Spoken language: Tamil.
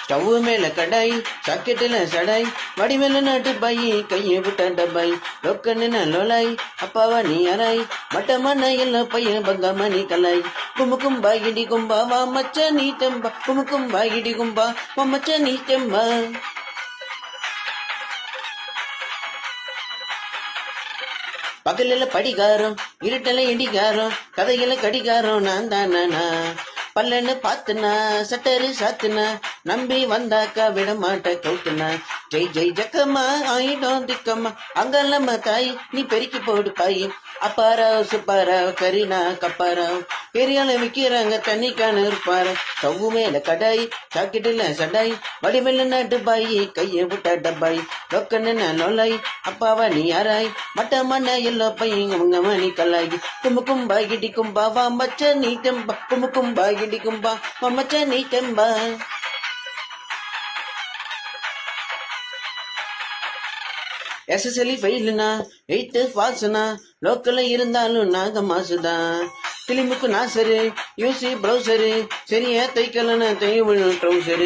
ஸ்டவ் மேல கடாய் சாக்கெட்டுல சடாய் வடிவேல நாட்டு பாயி கையை விட்ட டப்பாய் லொக்கன்னு லோலாய் அப்பாவா நீ யாராய் மட்டமான எல்லாம் பையன் பங்காமணி கலாய் குமுக்கும் பாகிடி கும்பா வா மச்ச நீ தெம்பா குமுக்கும் பாகிடி கும்பா வா மச்ச நீ தெம்பா. பகலில படிகாரம் இருட்டல இடிகாரம் கதைகள கடிகாரம் நான் தானா பல்லன்னு பாத்துனா சட்டரு சாத்துனா நம்பி வந்தாக்கா விட மாட்ட கவுத்துனா ஜெய் ஜெய் ஜக்கம்மா ஆயிடும் திக்கம்மா அங்கல்லம்மா தாய் நீ பெருக்கி போடு பாய் அப்பாராவ் சுப்பாராவ் கரீனா கப்பாராவ் பெரியால விக்கிறாங்க தண்ணிக்கான இருப்பாரு சவ்வு மேல கடாய் சாக்கெட்டுல சடாய் வடிவெல்ல நாட்டு பாய் கையை விட்டா டப்பாய் லொக்கன்னு லோலாய் அப்பாவா நீ யாராய் மட்டமான எல்லோ பையங்க மணி கலாய் குமுக்கும் பாகிடி கும்பா வா மச்ச நீ தெம்பா குமுக்கும் பாகிடி கும்பா வா மச்ச நீ தெம்பா. எஸ்எஸ்எல்இ ஃபெயிலுனா 8th பாஸ்னா லோக்கல்ல இருந்தாலும் நாங்க மாசுதான் கிளிமுக்கு நாசரு யூசி ப்ரௌசரு சரியா தைக்கலன்னா தைவிழும் ட்ரௌசரு.